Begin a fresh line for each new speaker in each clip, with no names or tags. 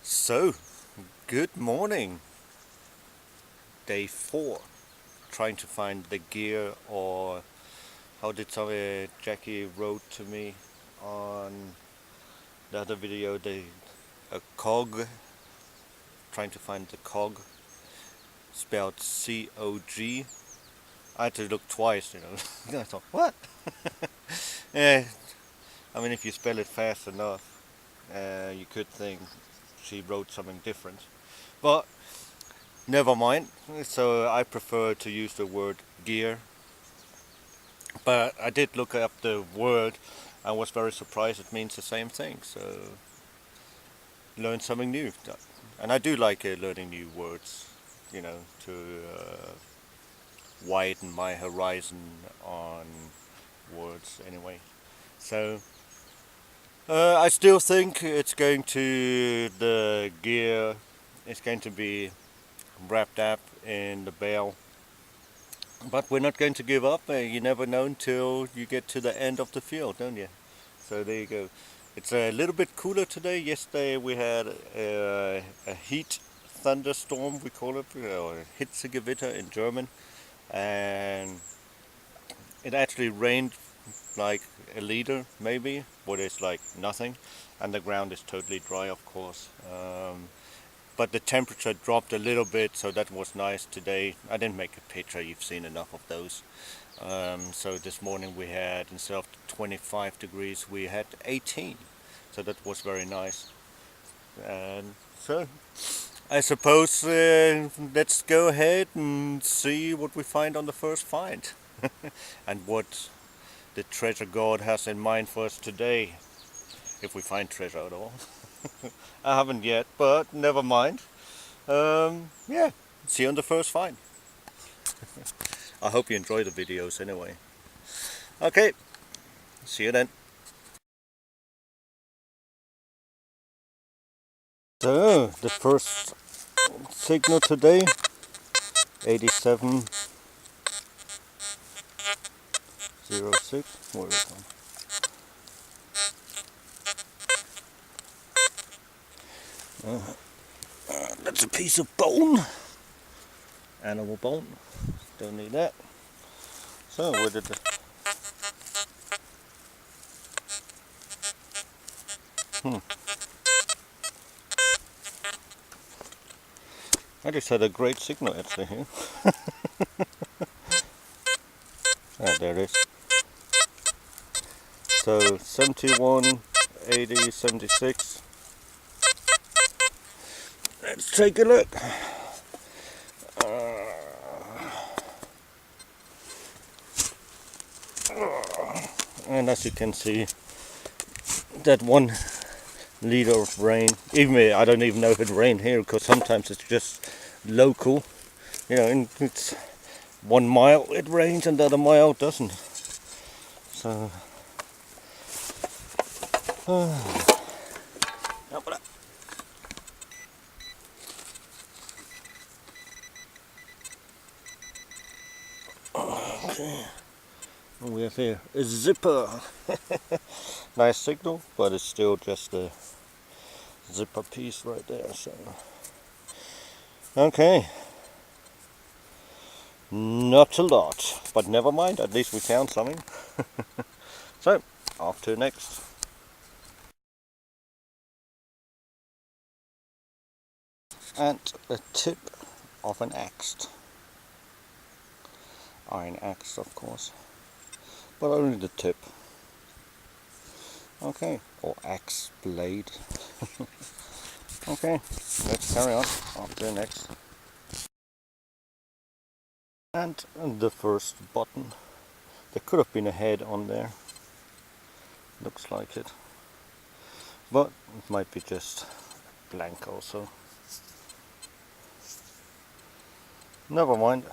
So, good morning. Day 4. Trying to find the gear, or how did Jackie wrote to me on the other video, a cog, trying to find the cog, spelled C-O-G. I had to look twice. I thought, what? Yeah, I mean, if you spell it fast enough, you could think she wrote something different. But never mind. So I prefer to use the word gear. But I did look up the word. I was very surprised it means the same thing. So learn something new. And I do like learning new words, to widen my horizon on words anyway. So I still think the gear is going to be wrapped up in the bale. But we're not going to give up. You never know until you get to the end of the field, don't you? So there you go. It's a little bit cooler today. Yesterday we had a heat thunderstorm, we call it, or Hitzegewitter in German, and it actually rained like a liter maybe, but it's like nothing, and the ground is totally dry, of course. But the temperature dropped a little bit, so that was nice today. I didn't make a picture, you've seen enough of those. So this morning we had, instead of 25 degrees, we had 18. So that was very nice. And so I suppose let's go ahead and see what we find on the first find. And what the treasure god has in mind for us today, if we find treasure at all. I haven't yet, but never mind. Yeah, see you on the first find. I hope you enjoy the videos anyway. Okay, see you then. So, the first signal today, 8706. Where is it? That's a piece of bone. Animal bone. Don't need that. So, where did the... I just had a great signal actually here. Ah, there it is. So 71, 80, 76. Let's take a look. And as you can see, that 1 liter of rain, even I don't even know if it rained here, because sometimes it's just local. And it's 1 mile it rains and the other mile doesn't. So okay. We have here a zipper. Nice signal, but it's still just a zipper piece right there. So okay, not a lot, but never mind, at least we found something. So off to next. And a tip of an axe. Iron axe, of course, but only the tip. Okay, or axe blade. Okay, let's carry on. On to the next. And the first button. There could have been a head on there. Looks like it. But it might be just blank also. Never mind.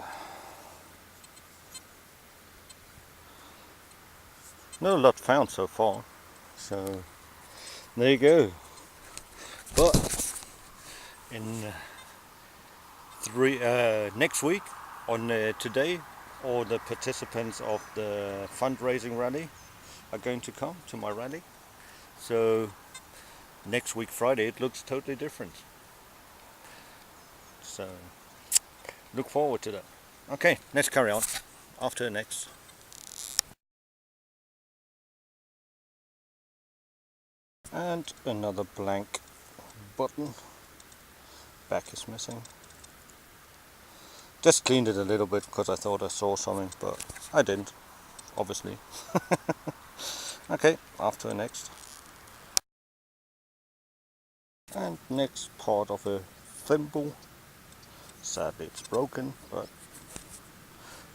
Not a lot found so far. So there you go. But in next week, on today, all the participants of the fundraising rally are going to come to my rally. So next week Friday it looks totally different. So look forward to that. Okay, let's carry on. After the next. And another blank button. Back is missing. Just cleaned it a little bit because I thought I saw something, but I didn't, obviously. Okay, after the next. And next part of a thimble. Sadly it's broken, but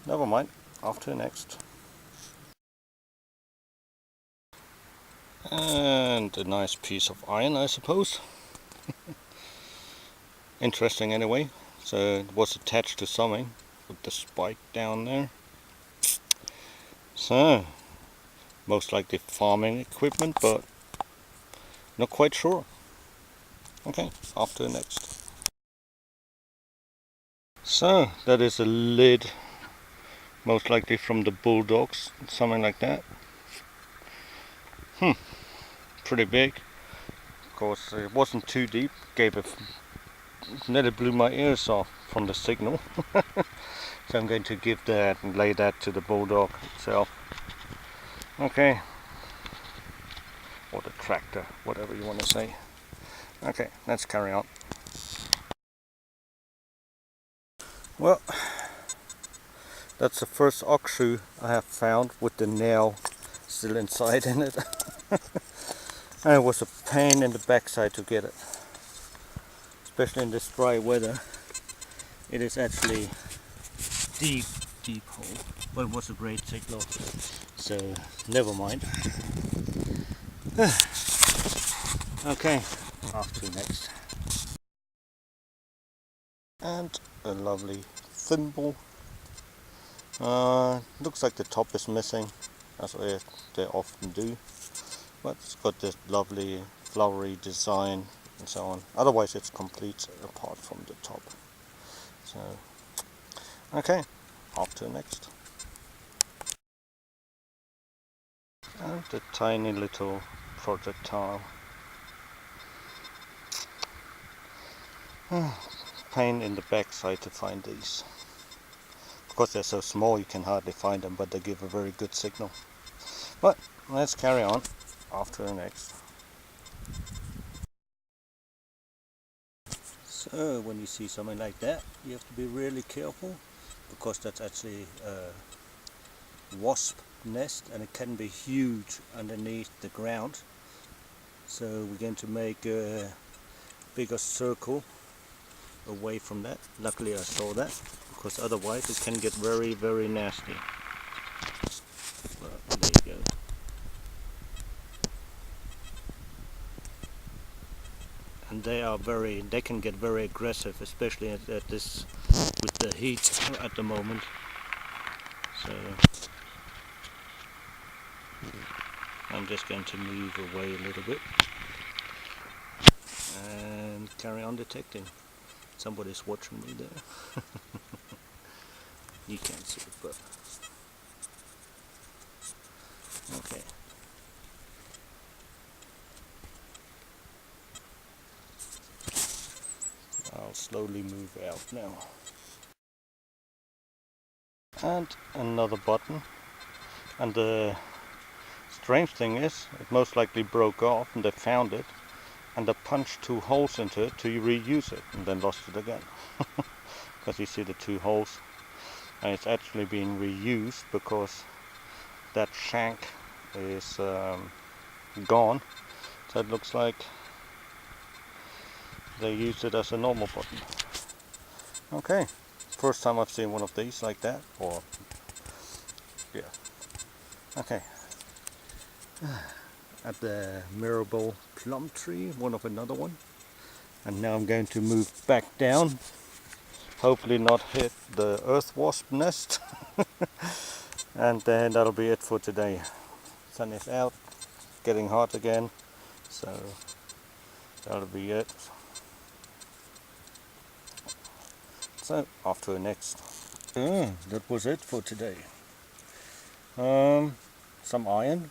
never mind. After the next. And a nice piece of iron, I suppose. Interesting anyway. So it was attached to something with the spike down there. So most likely farming equipment, but not quite sure. Okay, after the next. So that is a lid, most likely from the bulldogs, something like that. Pretty big. Of course, it wasn't too deep. Nearly blew my ears off from the signal. So I'm going to give that and lay that to the bulldog itself. Okay. Or the tractor, whatever you want to say. Okay, let's carry on. Well, that's the first ox shoe I have found with the nail still inside in it. And it was a pain in the backside to get it, especially in this dry weather. It is actually deep hole, but it was a great signal, so never mind. Okay, off to next. And a lovely thimble. Looks like the top is missing, as they often do, but it's got this lovely flowery design and so on. Otherwise it's complete apart from the top. So okay, off to the next. And a tiny little projectile. Pain in the backside to find these. Because they're so small you can hardly find them, but they give a very good signal. But let's carry on after the next. So when you see something like that, you have to be really careful, because that's actually a wasp nest and it can be huge underneath the ground. So we're going to make a bigger circle away from that. Luckily I saw that, because otherwise it can get very nasty. But there you go. And they can get very aggressive, especially at this, with the heat at the moment. So I'm just going to move away a little bit and carry on detecting. Somebody's watching me there. You can't see it, but okay. I'll slowly move out now. And another button. And the strange thing is, it most likely broke off and they found it and they punched 2 holes into it to reuse it and then lost it again. Because you see the 2 holes, and it's actually being reused because that shank is gone. So it looks like they used it as a normal button. Okay, first time I've seen one of these like that, or yeah. Okay. At the Mirabelle plum tree, one of another one. And now I'm going to move back down. Hopefully not hit the earth wasp nest. And then that'll be it for today. Sun is out, getting hot again. So that'll be it. So off to the next. That was it for today. Some iron,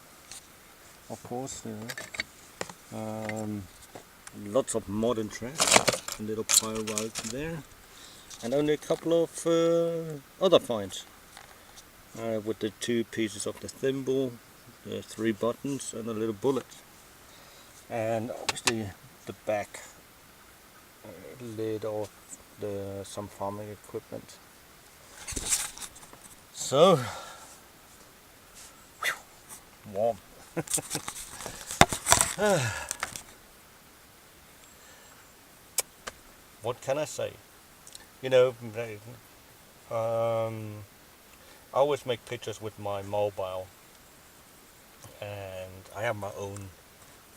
of course. lots of modern trash, a little pile right there, and only a couple of other finds. With the 2 pieces of the thimble, the 3 buttons, and a little bullet. And obviously the back lid of some farming equipment. So, warm. What can I say? You know, I always make pictures with my mobile, and I have my own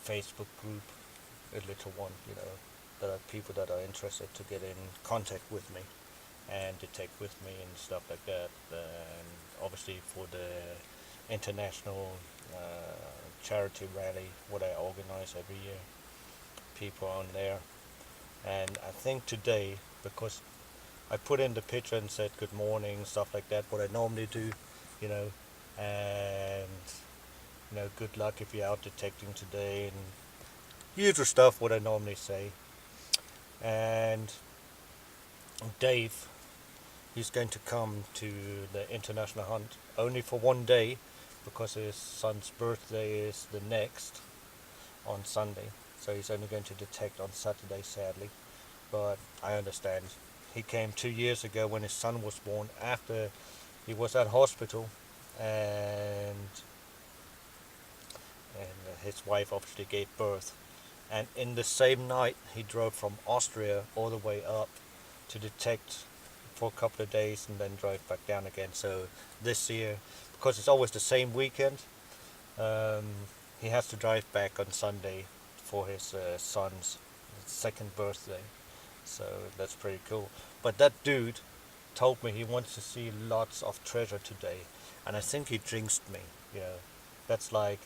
Facebook group, a little one, you know, that are people that are interested to get in contact with me and detect with me and stuff like that. And obviously for the international charity rally, what I organize every year, people on there. And I think today, because I put in the picture and said good morning, stuff like that, what I normally do, you know, and you know, good luck if you're out detecting today, and usual stuff what I normally say. And Dave, he's going to come to the international hunt only for one day, because his son's birthday is the next on Sunday, so he's only going to detect on Saturday, sadly. But I understand. He came 2 years ago when his son was born, after he was at hospital, and his wife obviously gave birth. And in the same night, he drove from Austria all the way up to detect for a couple of days and then drove back down again. So this year, because it's always the same weekend, um, he has to drive back on Sunday for his son's second birthday. So that's pretty cool. But that dude told me he wants to see lots of treasure today, and I think he jinxed me. You know, that's like,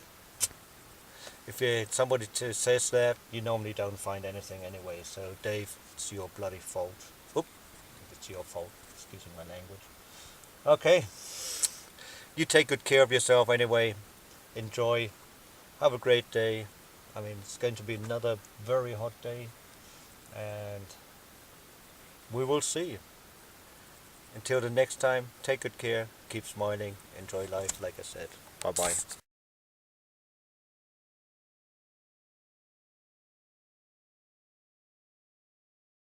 if somebody says that, you normally don't find anything anyway. So Dave, it's your bloody fault. Oop, it's your fault. Excuse my language. Okay, you take good care of yourself anyway. Enjoy. Have a great day. I mean, it's going to be another very hot day, and we will see. Until the next time, take good care, keep smiling, enjoy life, like I said. Bye bye.